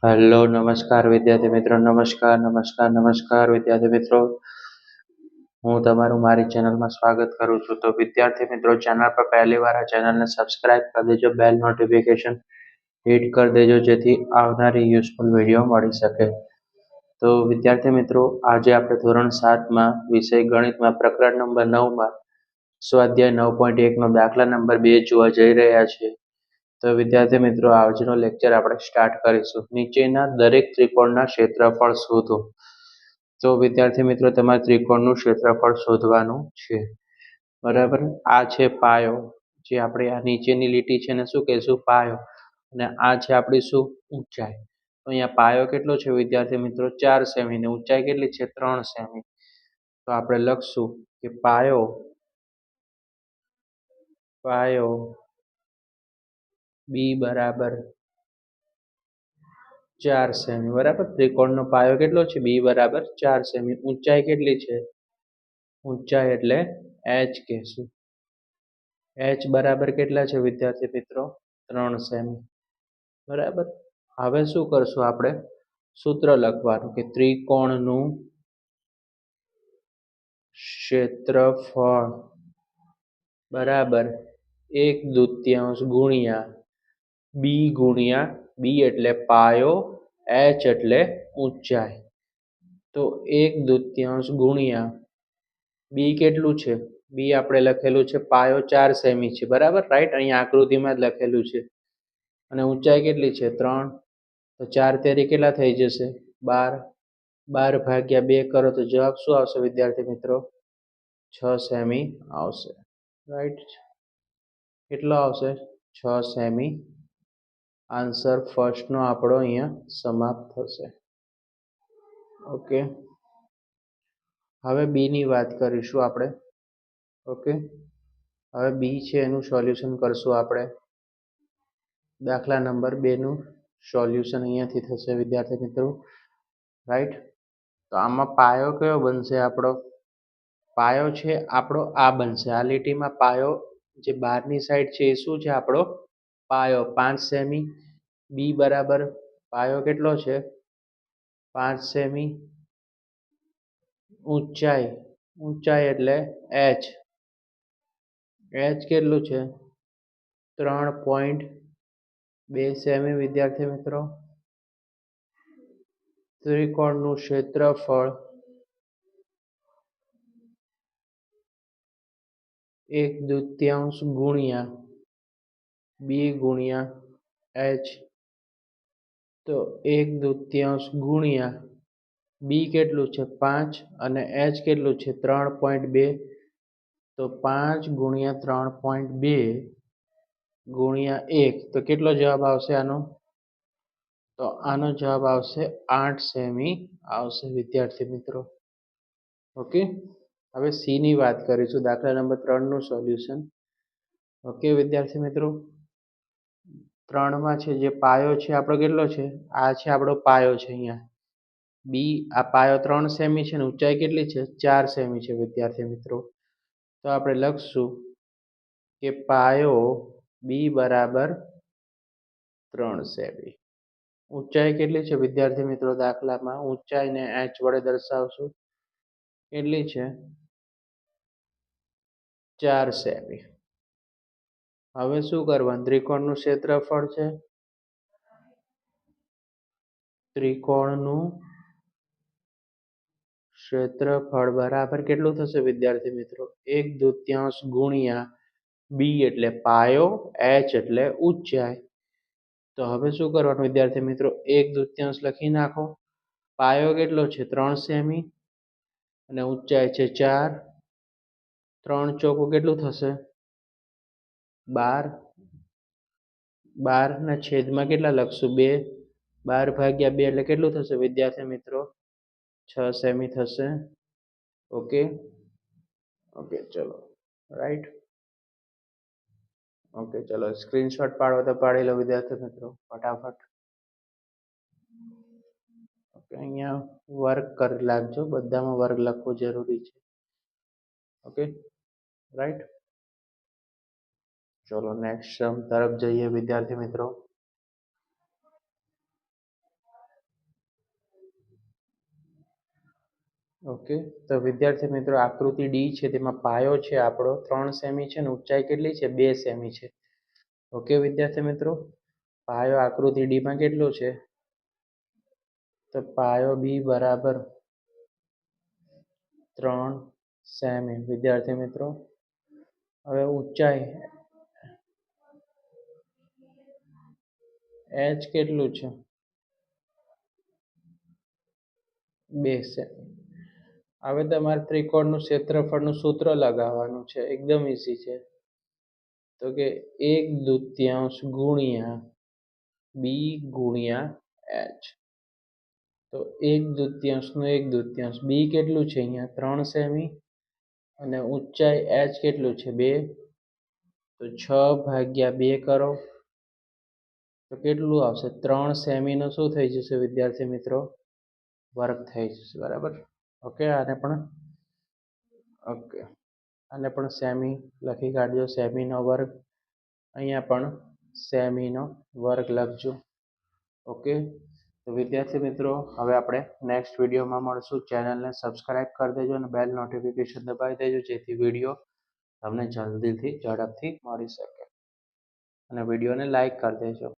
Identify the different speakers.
Speaker 1: Hello નમસ્કાર વિદ્યાર્થી મિત્રો, નમસ્કાર વિદ્યાર્થી મિત્રો. હું તમારું મારી ચેનલમાં સ્વાગત કરું છું. તો વિદ્યાર્થી મિત્રો, ચેનલ પર પહેલી વાર આ ચેનલને સબસ્ક્રાઇબ કરી દેજો, બેલ નોટિફિકેશન હિટ કરી દેજો, જેથી આવનારી યુઝફુલ વિડીયો મળી શકે. તો વિદ્યાર્થી મિત્રો, આજે આપણે ધોરણ 7માં વિષય ગણિતમાં પ્રકરણ નંબર 9માં સ્વાધ્યાય 9.1 નો દાખલા નંબર 2 જોવા જઈ રહ્યા છીએ. તો વિદ્યાર્થી મિત્રો, આજનો લેક્ચર આપણે સ્ટાર્ટ કરીશું. નીચેના દરેક ત્રિકોણના ક્ષેત્રફળ શોધો. તો વિદ્યાર્થી મિત્રો, તમારે ત્રિકોણનું ક્ષેત્રફળ શોધવાનું છે. બરાબર, આ છે પાયો, જે આપણે આ નીચેની લીટી છે ને શું કહેશું? પાયો. અને આ છે આપણી શું? ઊંચાઈ. તો અહીંયા પાયો કેટલો છે વિદ્યાર્થી મિત્રો? 4 સેમી ને ઊંચાઈ કેટલી છે? 3 સેમી. તો આપણે લખશું કે પાયો બી બરાબર 4 સેમી. બરાબર, ત્રિકોણનો પાયો કેટલો છે? બી બરાબર 4 સેમી. ઊંચાઈ કેટલી છે? ઊંચાઈ એટલે h કહેશું. h બરાબર કેટલા છે વિદ્યાર્થી મિત્રો? 3 સેમી. બરાબર, હવે શું કરશું આપણે? સૂત્ર લખવાનું કે ત્રિકોણનું ક્ષેત્રફળ બરાબર 1/2 ગુણ્યા બી એટલે પાયો, h એટલે ઊંચાઈ. તો 1/2 ગુણ્યા બી કેટલું છે? બી આપણે લખેલું છે પાયો 4 સેમી છે. બરાબર, રાઈટ, અહીંયા આકૃતિમાં જ લખેલું છે. અને ઊંચાઈ કેટલી છે? 3. તો 4 તેરી કેટલા થઈ જશે? 12. 12 ભાગ્યા 2 કરો તો જવાબ શું આવશે વિદ્યાર્થી મિત્રો? 6 સેમી આવશે. રાઈટ, કેટલો આવશે? 6 સેમી. આન્સર ફર્સ્ટનો આપણો અહીંયા સમાપ્ત થશે. ઓકે, હવે બી ની વાત કરીશું આપણે. ઓકે, હવે બી છે એનું સોલ્યુશન કરશું આપણે. દાખલા નંબર 2 નું સોલ્યુશન અહીંયાથી થશે વિદ્યાર્થી મિત્રો. રાઈટ, તો આમાં પાયો કયો બનશે આપણો? પાયો છે આપણો આ બનશે. આ લીટીમાં પાયો જે બહારની સાઈડ છે એ શું છે? આપણો પાયો 5 સેમી. બી બરાબર પાયો કેટલો છે? 5 સેમી. ઊંચાઈ એટલે h કેટલું છે? 3.2 સેમી. વિદ્યાર્થી મિત્રો, ત્રિકોણનું ક્ષેત્રફળ 1/2 ગુણ્યા બી ગુણ્યા h. તો 1/2 ગુણ્યા બી કેટલું છે? 5 અને h કેટલું છે? 3.2. તો 5 ગુણ્યા 3.2 ગુણ્યા 1, તો કેટલો જવાબ આવશે આનો? તો આનો જવાબ આવશે 8 સેમી આવશે વિદ્યાર્થી મિત્રો. ઓકે, હવે સી ની વાત કરીશું. દાખલા નંબર 3 નું સોલ્યુશન. ઓકે વિદ્યાર્થી મિત્રો, 3માં છે જે પાયો છે આપણો કેટલો છે? આ છે આપણો પાયો છે અહીંયા બી. આ પાયો 3 સેમી છે ને ઊંચાઈ કેટલી છે? 4 સેમી છે વિદ્યાર્થી મિત્રો. તો આપણે લખશું કે પાયો બી બરાબર 3 સેમી. ઊંચાઈ કેટલી છે વિદ્યાર્થી મિત્રો? દાખલામાં ઊંચાઈને h વડે દર્શાવશું. કેટલી છે? 4 સેમી. હવે શું કરવાનું? ત્રિકોણનું ક્ષેત્રફળ છે. ત્રિકોણનું ક્ષેત્રફળ બરાબર કેટલું થશે વિદ્યાર્થી મિત્રો? 1/2 ગુણ્યા બી એટલે પાયો, h એટલે ઊંચાઈ. તો હવે શું કરવાનું વિદ્યાર્થી મિત્રો? 1/2 લખી નાખો. પાયો કેટલો છે? 3 સેમી અને ઊંચાઈ છે 4. 3 ચોકું કેટલું થશે? 12. 12 ના છેદમાં કેટલા લખશું? 2. 12 ભાગ્યા 2 એટલે કેટલું થશે વિદ્યાર્થી મિત્રો? 6 સેમી થશે. ઓકે ચલો, રાઈટ. ઓકે, ચલો સ્ક્રીનશોટ પાડો તો પાડી લો વિદ્યાર્થી મિત્રો ફટાફટ. ઓકે, અહીંયા વર્ક કરી લાગજો. બધામાં વર્ક લખવું જરૂરી છે. Okay, right. ચલો નેક્સ્ટ સમ તરફ જઈએ વિદ્યાર્થી મિત્રો. ઓકે, તો વિદ્યાર્થી મિત્રો આકૃતિ ડી છે તેમાં પાયો છે આપણો 3 સેમી છે અને ઊંચાઈ કેટલી છે 2 સેમી છે. ઓકે વિદ્યાર્થી મિત્રો, પાયો આકૃતિ ડી માં કેટલો છે? તો પાયો બી બરાબર 3 સેમી. વિદ્યાર્થી મિત્રો, હવે ઊંચાઈ એચ કેટલું છે? 2 સેમી. હવે તમારે ત્રિકોણનું ક્ષેત્રફળનું સૂત્ર લગાવવાનું છે. એકદમ ઈઝી છે. તો કે 1/2 ગુણ્યા બી ગુણ્યા એચ. તો 1/2 નું 1/2. બી કેટલું છે અહીંયા 3 સેમી અને ઊંચાઈ એચ કેટલું છે 2. તો 6/2 કરો તો કેટલું આવશે? 3 સેમી નો શું થઈ જશે વિદ્યાર્થી મિત્રો? વર્ગ થઈ જશે. બરાબર. ઓકે, આને પણ સેમી લખી કાઢજો. સેમીનો વર્ગ. અહીંયા પણ સેમીનો વર્ગ લખજો. ઓકે, તો વિદ્યાર્થી મિત્રો, હવે આપણે નેક્સ્ટ વિડીયોમાં મળશું. ચેનલને સબસ્ક્રાઇબ કરી દેજો અને બેલ નોટિફિકેશન દબાવી દેજો, જેથી વિડીયો તમને જલ્દીથી ઝડપથી મળી શકે. અને વિડીયોને લાઈક કરી દેજો.